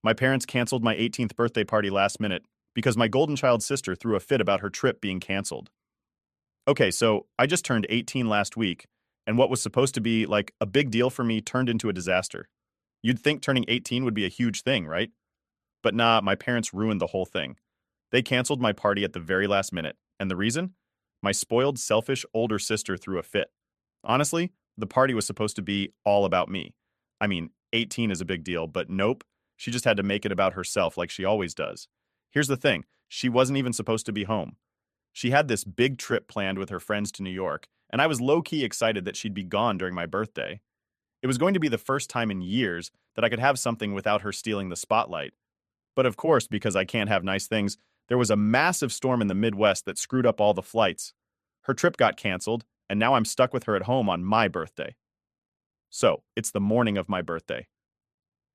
My parents canceled my 18th birthday party last minute because my golden child sister threw a fit about her trip being canceled. Okay, so I just turned 18 last week, and what was supposed to be like a big deal for me turned into a disaster. You'd think turning 18 would be a huge thing, right? But nah, my parents ruined the whole thing. They canceled my party at the very last minute, and the reason? My spoiled, selfish older sister threw a fit. Honestly, the party was supposed to be all about me. I mean, 18 is a big deal, but nope, she just had to make it about herself like she always does. Here's the thing, she wasn't even supposed to be home. She had this big trip planned with her friends to New York, and I was low-key excited that she'd be gone during my birthday. It was going to be the first time in years that I could have something without her stealing the spotlight. But of course, because I can't have nice things, there was a massive storm in the Midwest that screwed up all the flights. Her trip got canceled, and now I'm stuck with her at home on my birthday. So, it's the morning of my birthday.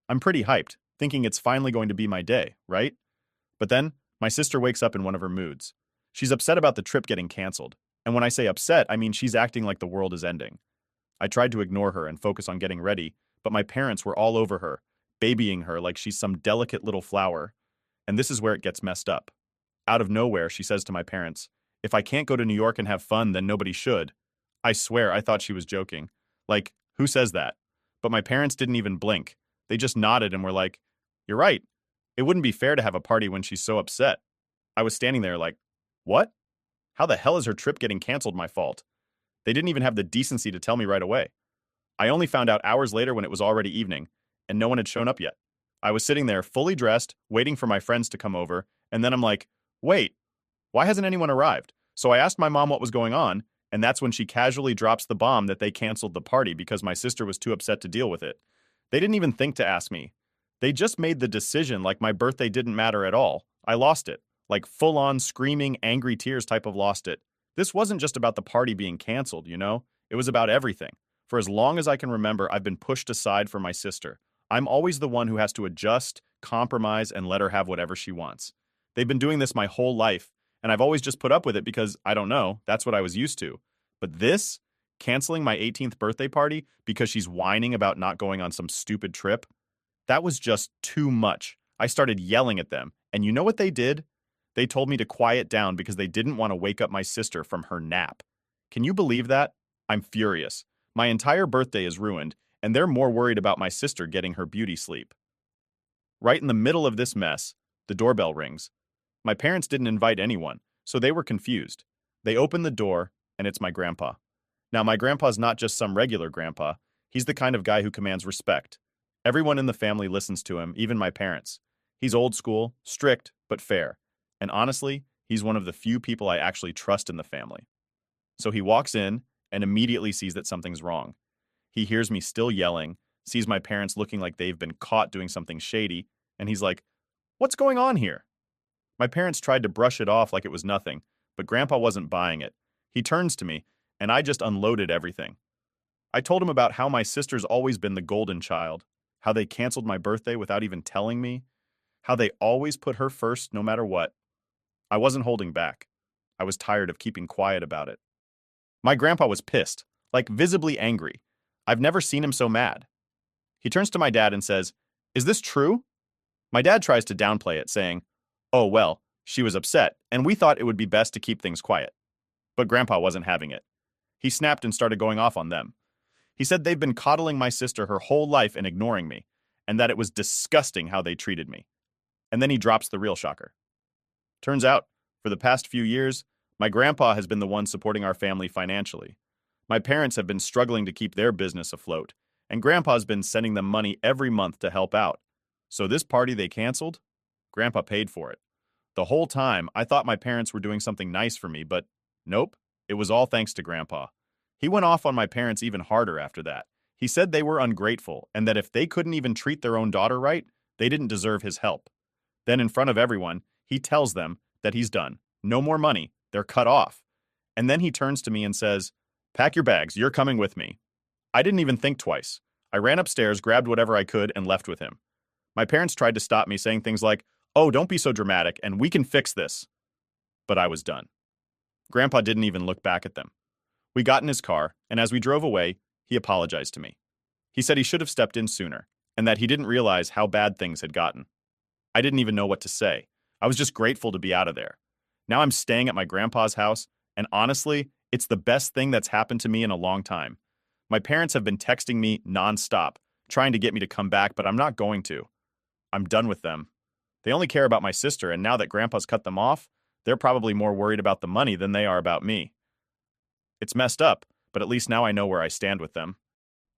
I'm pretty hyped, thinking it's finally going to be my day, right? But then, my sister wakes up in one of her moods. She's upset about the trip getting canceled. And when I say upset, I mean she's acting like the world is ending. I tried to ignore her and focus on getting ready, but my parents were all over her, babying her like she's some delicate little flower. And this is where it gets messed up. Out of nowhere, she says to my parents, "If I can't go to New York and have fun, then nobody should." I swear I thought she was joking. Like, who says that? But my parents didn't even blink. They just nodded and were like, "You're right. It wouldn't be fair to have a party when she's so upset." I was standing there like, what? How the hell is her trip getting canceled my fault? They didn't even have the decency to tell me right away. I only found out hours later when it was already evening, and no one had shown up yet. I was sitting there fully dressed, waiting for my friends to come over, and then I'm like, wait, why hasn't anyone arrived? So I asked my mom what was going on, and that's when she casually drops the bomb that they canceled the party because my sister was too upset to deal with it. They didn't even think to ask me. They just made the decision like my birthday didn't matter at all. I lost it. Like full-on screaming, angry tears type of lost it. This wasn't just about the party being canceled, you know? It was about everything. For as long as I can remember, I've been pushed aside for my sister. I'm always the one who has to adjust, compromise, and let her have whatever she wants. They've been doing this my whole life, and I've always just put up with it because, I don't know, that's what I was used to. But this, canceling my 18th birthday party because she's whining about not going on some stupid trip, that was just too much. I started yelling at them, and you know what they did? They told me to quiet down because they didn't want to wake up my sister from her nap. Can you believe that? I'm furious. My entire birthday is ruined, and they're more worried about my sister getting her beauty sleep. Right in the middle of this mess, the doorbell rings. My parents didn't invite anyone, so they were confused. They open the door, and it's my grandpa. Now, my grandpa's not just some regular grandpa. He's the kind of guy who commands respect. Everyone in the family listens to him, even my parents. He's old school, strict, but fair. And honestly, he's one of the few people I actually trust in the family. So he walks in and immediately sees that something's wrong. He hears me still yelling, sees my parents looking like they've been caught doing something shady, and he's like, "What's going on here?" My parents tried to brush it off like it was nothing, but Grandpa wasn't buying it. He turns to me, and I just unloaded everything. I told him about how my sister's always been the golden child, how they canceled my birthday without even telling me, how they always put her first no matter what. I wasn't holding back. I was tired of keeping quiet about it. My grandpa was pissed, like visibly angry. I've never seen him so mad. He turns to my dad and says, "Is this true?" My dad tries to downplay it, saying, "Oh, well, she was upset, and we thought it would be best to keep things quiet." But Grandpa wasn't having it. He snapped and started going off on them. He said they've been coddling my sister her whole life and ignoring me, and that it was disgusting how they treated me. And then he drops the real shocker. Turns out, for the past few years, my grandpa has been the one supporting our family financially. My parents have been struggling to keep their business afloat, and Grandpa's been sending them money every month to help out. So this party they canceled, Grandpa paid for it. The whole time, I thought my parents were doing something nice for me, but nope, it was all thanks to Grandpa. He went off on my parents even harder after that. He said they were ungrateful, and that if they couldn't even treat their own daughter right, they didn't deserve his help. Then in front of everyone, he tells them that he's done. No more money. They're cut off. And then he turns to me and says, "Pack your bags. You're coming with me." I didn't even think twice. I ran upstairs, grabbed whatever I could, and left with him. My parents tried to stop me, saying things like, "Oh, don't be so dramatic, and we can fix this." But I was done. Grandpa didn't even look back at them. We got in his car, and as we drove away, he apologized to me. He said he should have stepped in sooner, and that he didn't realize how bad things had gotten. I didn't even know what to say. I was just grateful to be out of there. Now I'm staying at my grandpa's house, and honestly, it's the best thing that's happened to me in a long time. My parents have been texting me nonstop, trying to get me to come back, but I'm not going to. I'm done with them. They only care about my sister, and now that grandpa's cut them off, they're probably more worried about the money than they are about me. It's messed up, but at least now I know where I stand with them.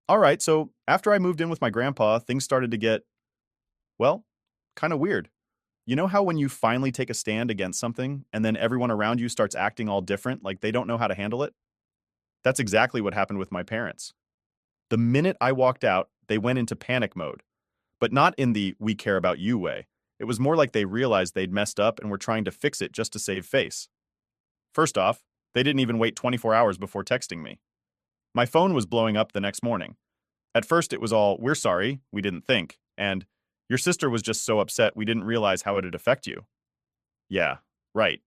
All right, so after I moved in with my grandpa, things started to get, well, kind of weird. You know how when you finally take a stand against something and then everyone around you starts acting all different, like they don't know how to handle it? That's exactly what happened with my parents. The minute I walked out, they went into panic mode, but not in the we care about you way. It was more like they realized they'd messed up and were trying to fix it just to save face. First off, they didn't even wait 24 hours before texting me. My phone was blowing up the next morning. At first, it was all, we're sorry, we didn't think, and your sister was just so upset we didn't realize how it'd affect you. Yeah, right.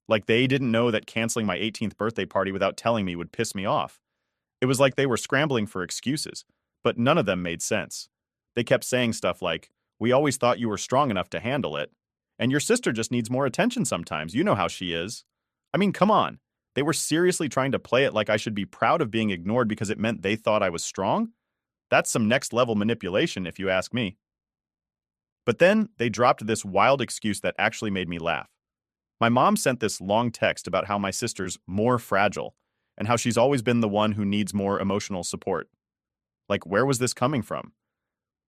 Like they didn't know that canceling my 18th birthday party without telling me would piss me off. It was like they were scrambling for excuses, but none of them made sense. They kept saying stuff like, we always thought you were strong enough to handle it, and your sister just needs more attention sometimes, you know how she is. I mean, come on. They were seriously trying to play it like I should be proud of being ignored because it meant they thought I was strong? That's some next level manipulation, if you ask me. But then they dropped this wild excuse that actually made me laugh. My mom sent this long text about how my sister's more fragile and how she's always been the one who needs more emotional support. Like, where was this coming from?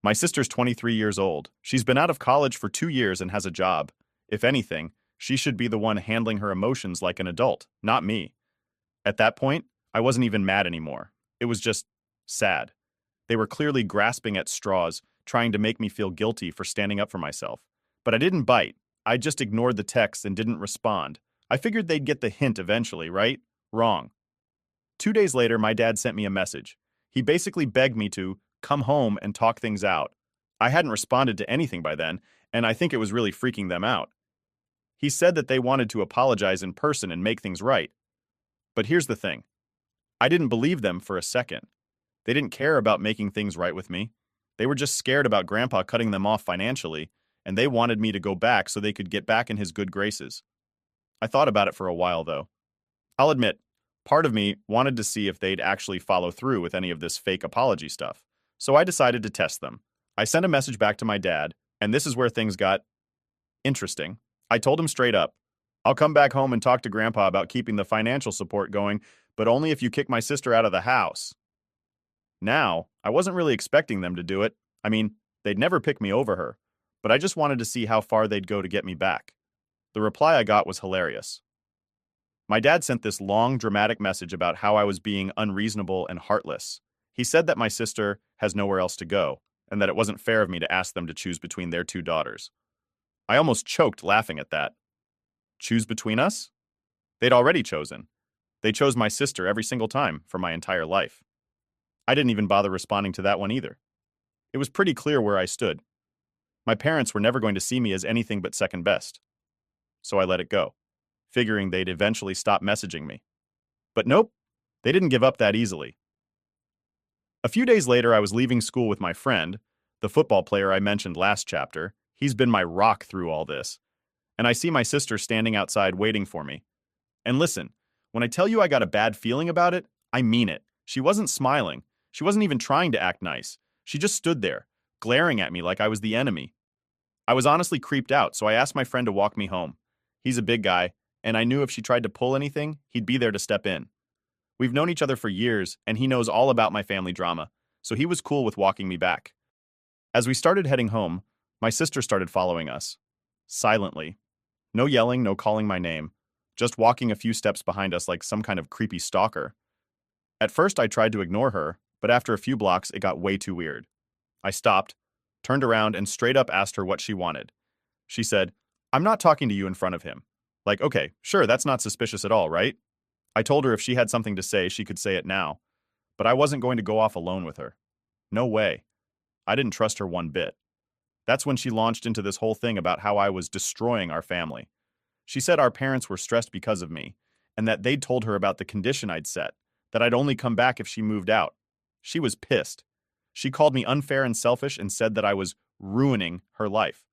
My sister's 23 years old. She's been out of college for 2 years and has a job. If anything, she should be the one handling her emotions like an adult, not me. At that point, I wasn't even mad anymore. It was just sad. They were clearly grasping at straws, trying to make me feel guilty for standing up for myself. But I didn't bite. I just ignored the text and didn't respond. I figured they'd get the hint eventually, right? Wrong. 2 days later, my dad sent me a message. He basically begged me to come home and talk things out. I hadn't responded to anything by then, and I think it was really freaking them out. He said that they wanted to apologize in person and make things right. But here's the thing. I didn't believe them for a second. They didn't care about making things right with me. They were just scared about Grandpa cutting them off financially, and they wanted me to go back so they could get back in his good graces. I thought about it for a while, though. I'll admit, part of me wanted to see if they'd actually follow through with any of this fake apology stuff, so I decided to test them. I sent a message back to my dad, and this is where things got interesting. I told him straight up, I'll come back home and talk to Grandpa about keeping the financial support going, but only if you kick my sister out of the house. Now, I wasn't really expecting them to do it. I mean, they'd never pick me over her, but I just wanted to see how far they'd go to get me back. The reply I got was hilarious. My dad sent this long, dramatic message about how I was being unreasonable and heartless. He said that my sister has nowhere else to go, and that it wasn't fair of me to ask them to choose between their 2 daughters. I almost choked laughing at that. Choose between us? They'd already chosen. They chose my sister every single time for my entire life. I didn't even bother responding to that one either. It was pretty clear where I stood. My parents were never going to see me as anything but second best. So I let it go, figuring they'd eventually stop messaging me. But nope, they didn't give up that easily. A few days later, I was leaving school with my friend, the football player I mentioned last chapter. He's been my rock through all this. And I see my sister standing outside waiting for me. And listen, when I tell you I got a bad feeling about it, I mean it. She wasn't smiling. She wasn't even trying to act nice. She just stood there, glaring at me like I was the enemy. I was honestly creeped out, so I asked my friend to walk me home. He's a big guy, and I knew if she tried to pull anything, he'd be there to step in. We've known each other for years, and he knows all about my family drama, so he was cool with walking me back. As we started heading home, my sister started following us. Silently. No yelling, no calling my name. Just walking a few steps behind us like some kind of creepy stalker. At first, I tried to ignore her, but after a few blocks, it got way too weird. I stopped, turned around, and straight up asked her what she wanted. She said, I'm not talking to you in front of him. Like, okay, sure, that's not suspicious at all, right? I told her if she had something to say, she could say it now. But I wasn't going to go off alone with her. No way. I didn't trust her one bit. That's when she launched into this whole thing about how I was destroying our family. She said our parents were stressed because of me, and that they'd told her about the condition I'd set, that I'd only come back if she moved out. She was pissed. She called me unfair and selfish and said that I was ruining her life.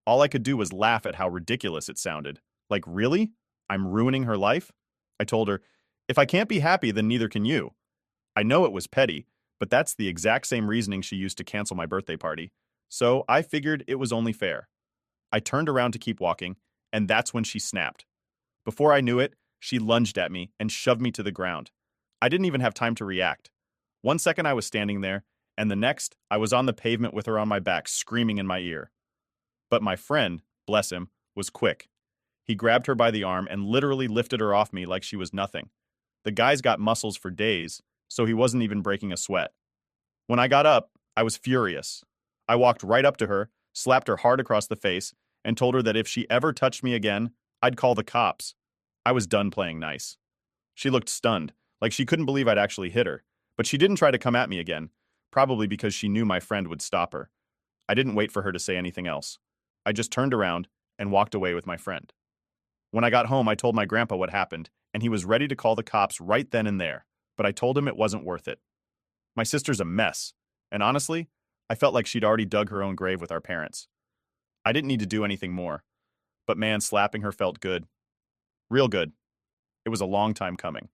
All I could do was laugh at how ridiculous it sounded. Like, really? I'm ruining her life? I told her, if I can't be happy, then neither can you. I know it was petty, but that's the exact same reasoning she used to cancel my birthday party. So I figured it was only fair. I turned around to keep walking, and that's when she snapped. Before I knew it, she lunged at me and shoved me to the ground. I didn't even have time to react. One second I was standing there, and the next, I was on the pavement with her on my back, screaming in my ear. But my friend, bless him, was quick. He grabbed her by the arm and literally lifted her off me like she was nothing. The guy's got muscles for days, so he wasn't even breaking a sweat. When I got up, I was furious. I walked right up to her, slapped her hard across the face, and told her that if she ever touched me again, I'd call the cops. I was done playing nice. She looked stunned, like she couldn't believe I'd actually hit her, but she didn't try to come at me again, probably because she knew my friend would stop her. I didn't wait for her to say anything else. I just turned around and walked away with my friend. When I got home, I told my grandpa what happened, and he was ready to call the cops right then and there, but I told him it wasn't worth it. My sister's a mess, and honestly, I felt like she'd already dug her own grave with our parents. I didn't need to do anything more, but man, slapping her felt good. Real good. It was a long time coming.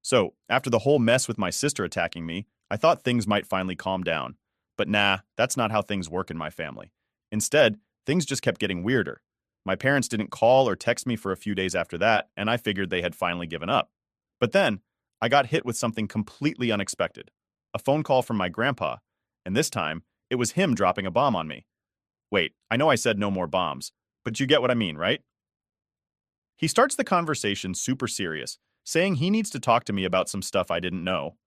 So, after the whole mess with my sister attacking me, I thought things might finally calm down. But nah, that's not how things work in my family. Instead, things just kept getting weirder. My parents didn't call or text me for a few days after that, and I figured they had finally given up. But then, I got hit with something completely unexpected. A phone call from my grandpa, and this time, it was him dropping a bomb on me. Wait, I know I said no more bombs, but you get what I mean, right? He starts the conversation super serious, saying he needs to talk to me about some stuff I didn't know.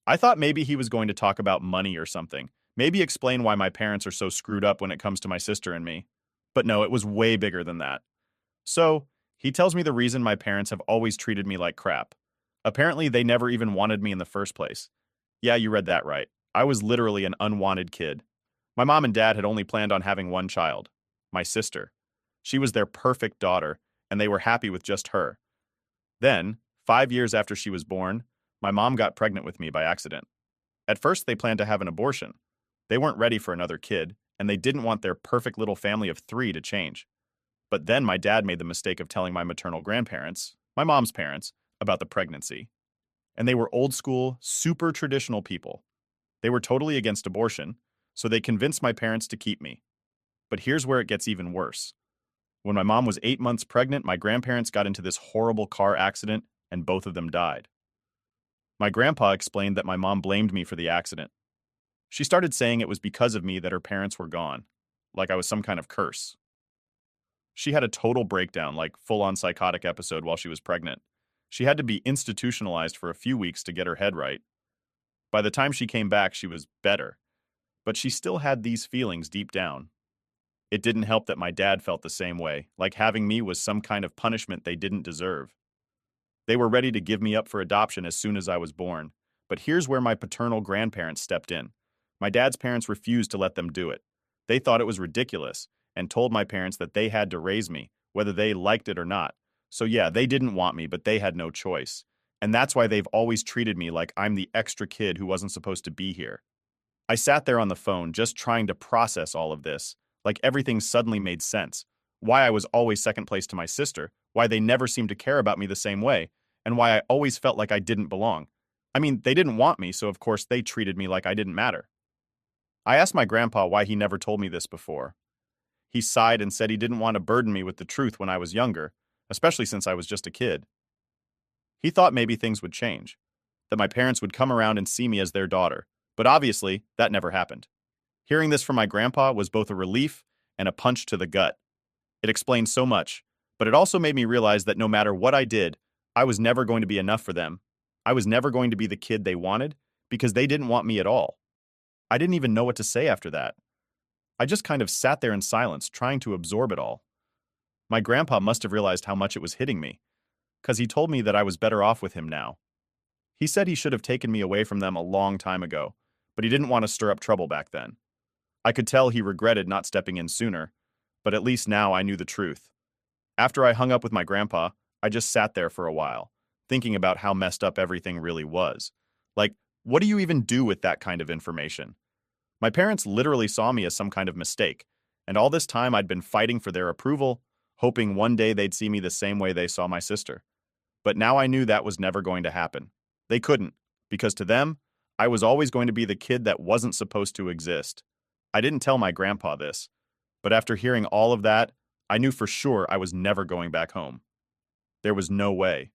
I thought maybe he was going to talk about money or something, maybe explain why my parents are so screwed up when it comes to my sister and me. But no, it was way bigger than that. So, he tells me the reason my parents have always treated me like crap. Apparently, they never even wanted me in the first place. Yeah, you read that right. I was literally an unwanted kid. My mom and dad had only planned on having one child, my sister. She was their perfect daughter, and they were happy with just her. Then, 5 years after she was born, my mom got pregnant with me by accident. At first, they planned to have an abortion. They weren't ready for another kid, and they didn't want their perfect little family of 3 to change. But then my dad made the mistake of telling my maternal grandparents, my mom's parents, about the pregnancy. And they were old school, super traditional people. They were totally against abortion, so they convinced my parents to keep me. But here's where it gets even worse. When my mom was 8 months pregnant, my grandparents got into this horrible car accident, and both of them died. My grandpa explained that my mom blamed me for the accident. She started saying it was because of me that her parents were gone, like I was some kind of curse. She had a total breakdown, like full-on psychotic episode while she was pregnant. She had to be institutionalized for a few weeks to get her head right. By the time she came back, she was better, but she still had these feelings deep down. It didn't help that my dad felt the same way, like having me was some kind of punishment they didn't deserve. They were ready to give me up for adoption as soon as I was born, but here's where my paternal grandparents stepped in. My dad's parents refused to let them do it. They thought it was ridiculous and told my parents that they had to raise me, whether they liked it or not. So yeah, they didn't want me, but they had no choice. And that's why they've always treated me like I'm the extra kid who wasn't supposed to be here. I sat there on the phone just trying to process all of this, like everything suddenly made sense. Why I was always second place to my sister, why they never seemed to care about me the same way, and why I always felt like I didn't belong. I mean, they didn't want me, so of course they treated me like I didn't matter. I asked my grandpa why he never told me this before. He sighed and said he didn't want to burden me with the truth when I was younger, especially since I was just a kid. He thought maybe things would change, that my parents would come around and see me as their daughter, but obviously that never happened. Hearing this from my grandpa was both a relief and a punch to the gut. It explained so much, but it also made me realize that no matter what I did, I was never going to be enough for them. I was never going to be the kid they wanted because they didn't want me at all. I didn't even know what to say after that. I just kind of sat there in silence, trying to absorb it all. My grandpa must have realized how much it was hitting me, because he told me that I was better off with him now. He said he should have taken me away from them a long time ago, but he didn't want to stir up trouble back then. I could tell he regretted not stepping in sooner, but at least now I knew the truth. After I hung up with my grandpa, I just sat there for a while, thinking about how messed up everything really was. Like, what do you even do with that kind of information? My parents literally saw me as some kind of mistake, And all this time I'd been fighting for their approval, hoping one day they'd see me the same way they saw my sister. But now I knew that was never going to happen. They couldn't, because to them, I was always going to be the kid that wasn't supposed to exist. I didn't tell my grandpa this, but after hearing all of that, I knew for sure I was never going back home. There was no way.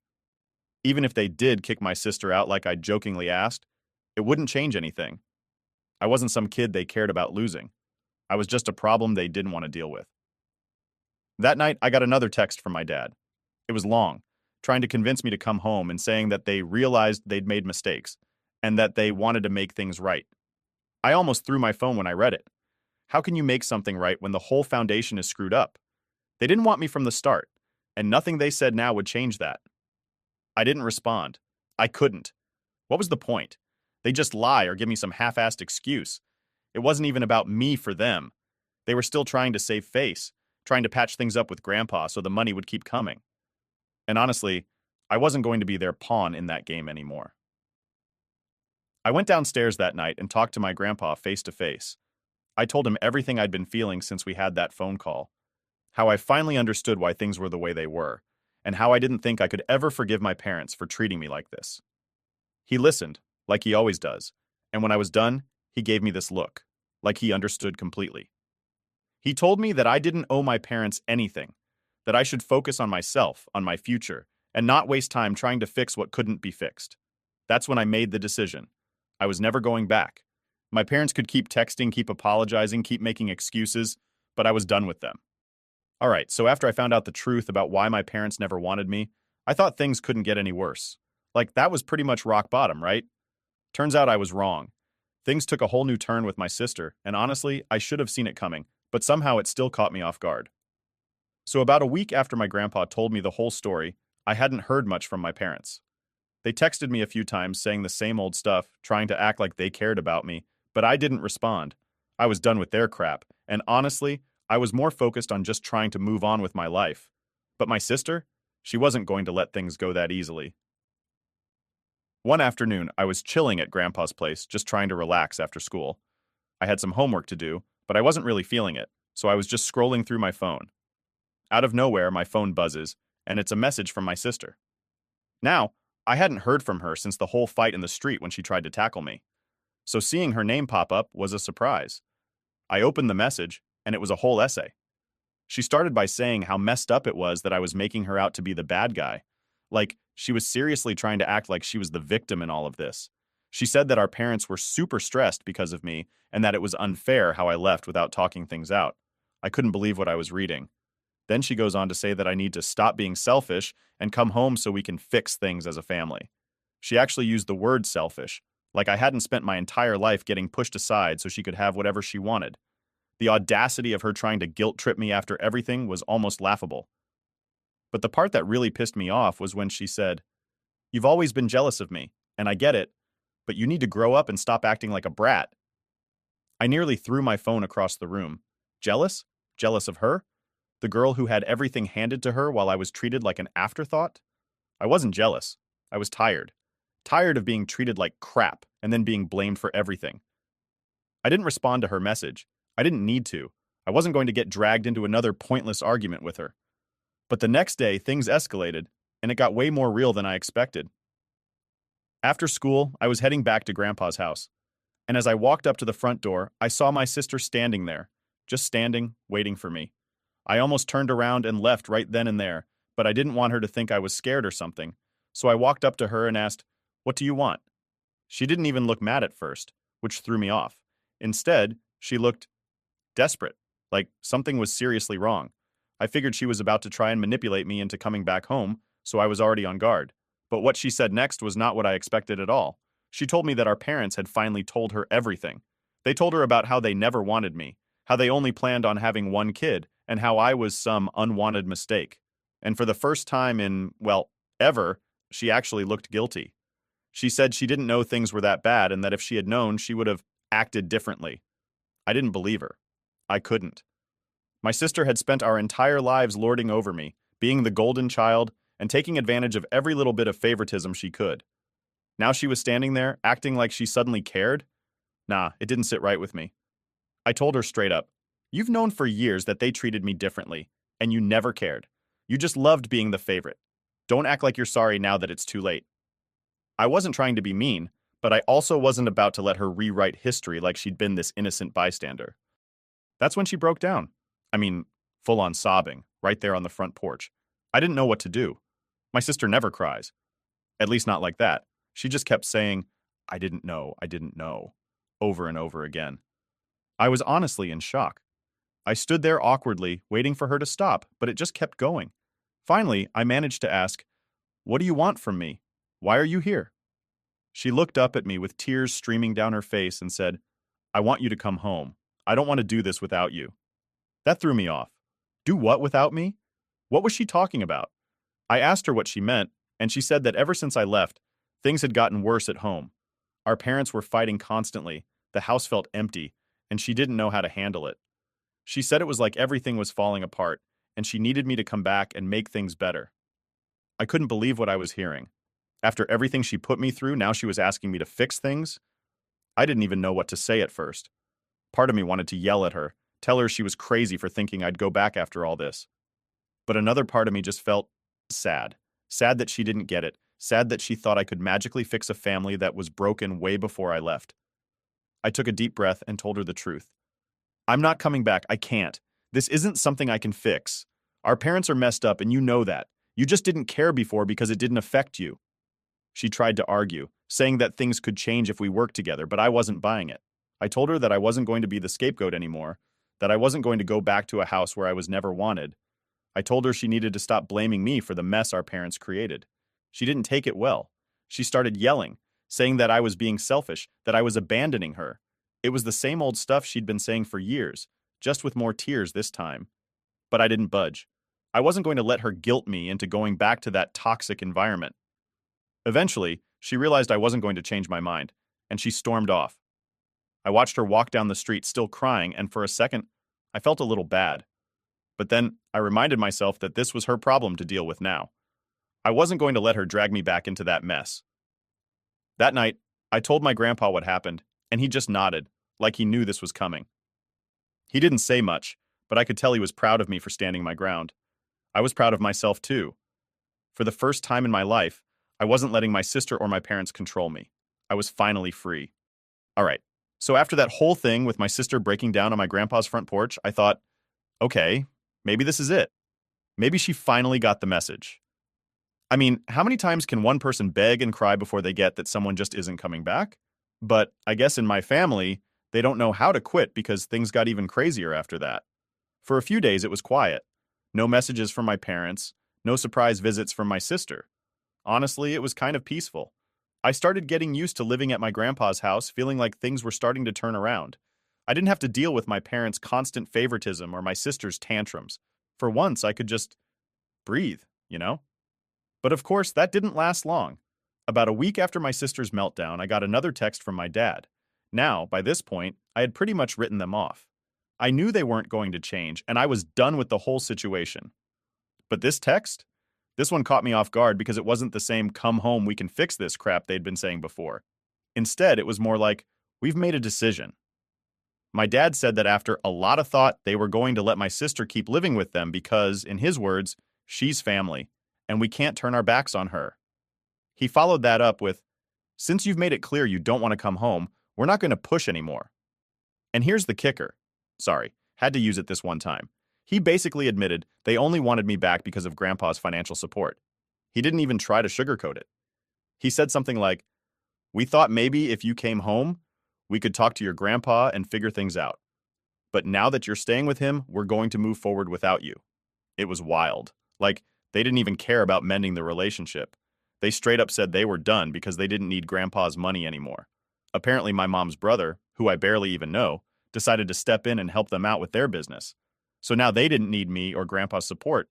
Even if they did kick my sister out like I jokingly asked, it wouldn't change anything. I wasn't some kid they cared about losing. I was just a problem they didn't want to deal with. That night, I got another text from my dad. It was long, trying to convince me to come home and saying that they realized they'd made mistakes and that they wanted to make things right. I almost threw my phone when I read it. How can you make something right when the whole foundation is screwed up? They didn't want me from the start, and nothing they said now would change that. I didn't respond. I couldn't. What was the point? They just lie or give me some half-assed excuse. It wasn't even about me for them. They were still trying to save face, trying to patch things up with Grandpa so the money would keep coming. And honestly, I wasn't going to be their pawn in that game anymore. I went downstairs that night and talked to my grandpa face to face. I told him everything I'd been feeling since we had that phone call, how I finally understood why things were the way they were, and how I didn't think I could ever forgive my parents for treating me like this. He listened, like he always does, and when I was done, he gave me this look, like he understood completely. He told me that I didn't owe my parents anything, that I should focus on myself, on my future, and not waste time trying to fix what couldn't be fixed. That's when I made the decision. I was never going back. My parents could keep texting, keep apologizing, keep making excuses, but I was done with them. All right, so after I found out the truth about why my parents never wanted me, I thought things couldn't get any worse. Like, that was pretty much rock bottom, right? Turns out I was wrong. Things took a whole new turn with my sister, and honestly, I should have seen it coming, but somehow it still caught me off guard. So about a week after my grandpa told me the whole story, I hadn't heard much from my parents. They texted me a few times saying the same old stuff, trying to act like they cared about me, but I didn't respond. I was done with their crap, and honestly, I was more focused on just trying to move on with my life. But my sister? She wasn't going to let things go that easily. One afternoon, I was chilling at Grandpa's place, just trying to relax after school. I had some homework to do, but I wasn't really feeling it, so I was just scrolling through my phone. Out of nowhere, my phone buzzes, and it's a message from my sister. Now, I hadn't heard from her since the whole fight in the street when she tried to tackle me. So seeing her name pop up was a surprise. I opened the message, and it was a whole essay. She started by saying how messed up it was that I was making her out to be the bad guy. Like, she was seriously trying to act like she was the victim in all of this. She said that our parents were super stressed because of me, and that it was unfair how I left without talking things out. I couldn't believe what I was reading. Then she goes on to say that I need to stop being selfish and come home so we can fix things as a family. She actually used the word selfish, like I hadn't spent my entire life getting pushed aside so she could have whatever she wanted. The audacity of her trying to guilt trip me after everything was almost laughable. But the part that really pissed me off was when she said, "You've always been jealous of me, and I get it, but you need to grow up and stop acting like a brat." I nearly threw my phone across the room. Jealous? Jealous of her? The girl who had everything handed to her while I was treated like an afterthought? I wasn't jealous. I was tired. Tired of being treated like crap and then being blamed for everything. I didn't respond to her message. I didn't need to. I wasn't going to get dragged into another pointless argument with her. But the next day, things escalated, and it got way more real than I expected. After school, I was heading back to Grandpa's house. And as I walked up to the front door, I saw my sister standing there, just standing, waiting for me. I almost turned around and left right then and there, but I didn't want her to think I was scared or something, so I walked up to her and asked, "What do you want?" She didn't even look mad at first, which threw me off. Instead, she looked desperate, like something was seriously wrong. I figured she was about to try and manipulate me into coming back home, so I was already on guard. But what she said next was not what I expected at all. She told me that our parents had finally told her everything. They told her about how they never wanted me, how they only planned on having one kid, and how I was some unwanted mistake. And for the first time in, well, ever, she actually looked guilty. She said she didn't know things were that bad and that if she had known, she would have acted differently. I didn't believe her. I couldn't. My sister had spent our entire lives lording over me, being the golden child, and taking advantage of every little bit of favoritism she could. Now she was standing there, acting like she suddenly cared? Nah, it didn't sit right with me. I told her straight up, You've known for years that they treated me differently, and you never cared. You just loved being the favorite. Don't act like you're sorry now that it's too late. I wasn't trying to be mean, but I also wasn't about to let her rewrite history like she'd been this innocent bystander. That's when she broke down. I mean, full on sobbing, right there on the front porch. I didn't know what to do. My sister never cries. At least not like that. She just kept saying, I didn't know, over and over again. I was honestly in shock. I stood there awkwardly, waiting for her to stop, but it just kept going. Finally, I managed to ask, "What do you want from me? Why are you here?" She looked up at me with tears streaming down her face and said, "I want you to come home. I don't want to do this without you." That threw me off. Do what without me? What was she talking about? I asked her what she meant, and she said that ever since I left, things had gotten worse at home. Our parents were fighting constantly, the house felt empty, and she didn't know how to handle it. She said it was like everything was falling apart, and she needed me to come back and make things better. I couldn't believe what I was hearing. After everything she put me through, now she was asking me to fix things? I didn't even know what to say at first. Part of me wanted to yell at her, tell her she was crazy for thinking I'd go back after all this. But another part of me just felt sad. Sad that she didn't get it. Sad that she thought I could magically fix a family that was broken way before I left. I took a deep breath and told her the truth. I'm not coming back. I can't. This isn't something I can fix. Our parents are messed up, and you know that. You just didn't care before because it didn't affect you. She tried to argue, saying that things could change if we worked together, but I wasn't buying it. I told her that I wasn't going to be the scapegoat anymore, that I wasn't going to go back to a house where I was never wanted. I told her she needed to stop blaming me for the mess our parents created. She didn't take it well. She started yelling, saying that I was being selfish, that I was abandoning her. It was the same old stuff she'd been saying for years, just with more tears this time. But I didn't budge. I wasn't going to let her guilt me into going back to that toxic environment. Eventually, she realized I wasn't going to change my mind, and she stormed off. I watched her walk down the street still crying, and for a second, I felt a little bad. But then I reminded myself that this was her problem to deal with now. I wasn't going to let her drag me back into that mess. That night, I told my grandpa what happened, and he just nodded, like he knew this was coming. He didn't say much, but I could tell he was proud of me for standing my ground. I was proud of myself too. For the first time in my life, I wasn't letting my sister or my parents control me. I was finally free. All right, so after that whole thing with my sister breaking down on my grandpa's front porch, I thought, okay, maybe this is it. Maybe she finally got the message. I mean, how many times can one person beg and cry before they get that someone just isn't coming back? But I guess in my family, they don't know how to quit because things got even crazier after that. For a few days, it was quiet. No messages from my parents, no surprise visits from my sister. Honestly, it was kind of peaceful. I started getting used to living at my grandpa's house, feeling like things were starting to turn around. I didn't have to deal with my parents' constant favoritism or my sister's tantrums. For once, I could just breathe, you know? But of course, that didn't last long. About a week after my sister's meltdown, I got another text from my dad. Now, by this point, I had pretty much written them off. I knew they weren't going to change, and I was done with the whole situation. But this text? This one caught me off guard because it wasn't the same "come home, we can fix this" crap they'd been saying before. Instead, it was more like, "We've made a decision." My dad said that after a lot of thought, they were going to let my sister keep living with them because, in his words, she's family, and we can't turn our backs on her. He followed that up with, "Since you've made it clear you don't want to come home, we're not going to push anymore." And here's the kicker. Sorry, had to use it this one time. He basically admitted they only wanted me back because of Grandpa's financial support. He didn't even try to sugarcoat it. He said something like, "We thought maybe if you came home, we could talk to your grandpa and figure things out. But now that you're staying with him, we're going to move forward without you." It was wild. Like, they didn't even care about mending the relationship. They straight up said they were done because they didn't need Grandpa's money anymore. Apparently my mom's brother, who I barely even know, decided to step in and help them out with their business. So now they didn't need me or Grandpa's support.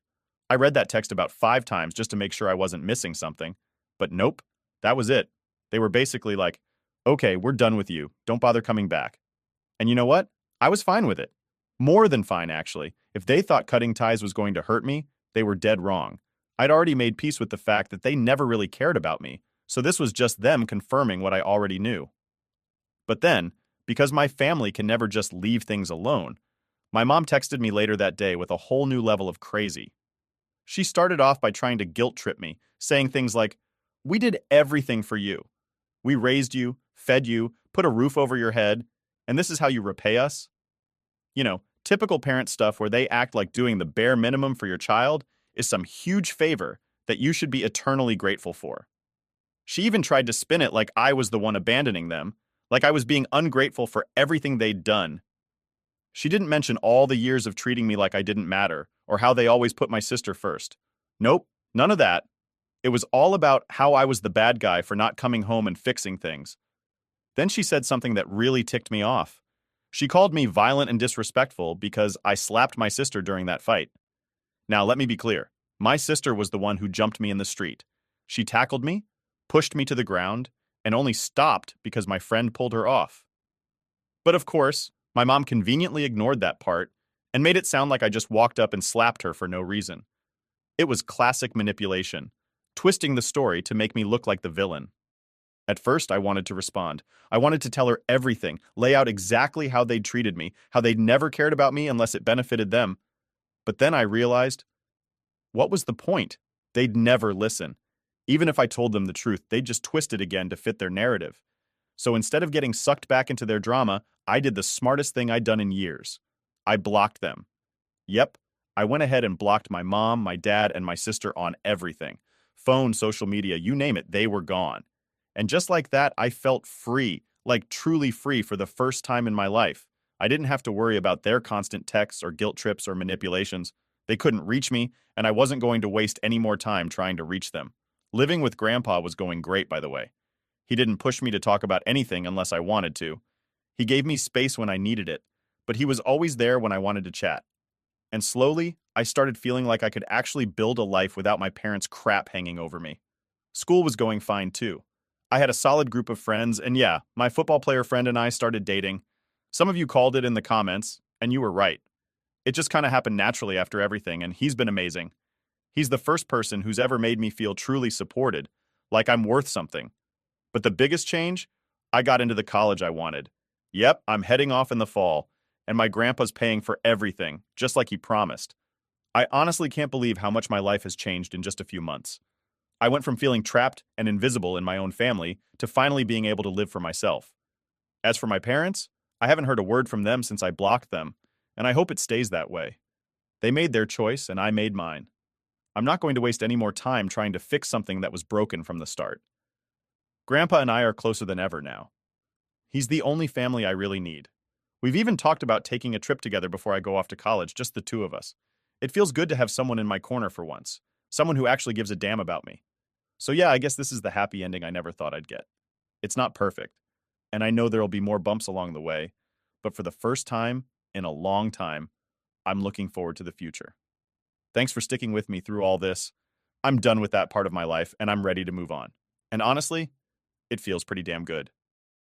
I read that text about 5 times just to make sure I wasn't missing something. But nope, that was it. They were basically like, "Okay, we're done with you. Don't bother coming back." And you know what? I was fine with it. More than fine, actually. If they thought cutting ties was going to hurt me, they were dead wrong. I'd already made peace with the fact that they never really cared about me, so this was just them confirming what I already knew. But then, because my family can never just leave things alone, My mom texted me later that day with a whole new level of crazy. She started off by trying to guilt trip me, saying things like, "We did everything for you. We raised you, fed you, put a roof over your head, and this is how you repay us?" Typical parent stuff where they act like doing the bare minimum for your child is some huge favor that you should be eternally grateful for. She even tried to spin it like I was the one abandoning them, like I was being ungrateful for everything they'd done. She didn't mention all the years of treating me like I didn't matter, or how they always put my sister first. Nope, none of that. It was all about how I was the bad guy for not coming home and fixing things. Then she said something that really ticked me off. She called me violent and disrespectful because I slapped my sister during that fight. Now, let me be clear. My sister was the one who jumped me in the street. She tackled me, pushed me to the ground, and only stopped because my friend pulled her off. But of course, my mom conveniently ignored that part and made it sound like I just walked up and slapped her for no reason. It was classic manipulation, twisting the story to make me look like the villain. At first, I wanted to respond. I wanted to tell her everything, lay out exactly how they'd treated me, how they'd never cared about me unless it benefited them. But then I realized, what was the point? They'd never listen. Even if I told them the truth, they'd just twist it again to fit their narrative. So instead of getting sucked back into their drama, I did the smartest thing I'd done in years. I blocked them. Yep, I went ahead and blocked my mom, my dad, and my sister on everything. Phone, social media, you name it, they were gone. And just like that, I felt free, like truly free for the first time in my life. I didn't have to worry about their constant texts or guilt trips or manipulations. They couldn't reach me, and I wasn't going to waste any more time trying to reach them. Living with Grandpa was going great, by the way. He didn't push me to talk about anything unless I wanted to. He gave me space when I needed it, but he was always there when I wanted to chat. And slowly, I started feeling like I could actually build a life without my parents' crap hanging over me. School was going fine, too. I had a solid group of friends, and yeah, my football player friend and I started dating. Some of you called it in the comments, and you were right. It just kind of happened naturally after everything, and he's been amazing. He's the first person who's ever made me feel truly supported, like I'm worth something. But the biggest change? I got into the college I wanted. Yep, I'm heading off in the fall, and my grandpa's paying for everything, just like he promised. I honestly can't believe how much my life has changed in just a few months. I went from feeling trapped and invisible in my own family to finally being able to live for myself. As for my parents, I haven't heard a word from them since I blocked them, and I hope it stays that way. They made their choice, and I made mine. I'm not going to waste any more time trying to fix something that was broken from the start. Grandpa and I are closer than ever now. He's the only family I really need. We've even talked about taking a trip together before I go off to college, just the two of us. It feels good to have someone in my corner for once, someone who actually gives a damn about me. So yeah, I guess this is the happy ending I never thought I'd get. It's not perfect, and I know there'll be more bumps along the way, but for the first time in a long time, I'm looking forward to the future. Thanks for sticking with me through all this. I'm done with that part of my life, and I'm ready to move on. And honestly, it feels pretty damn good.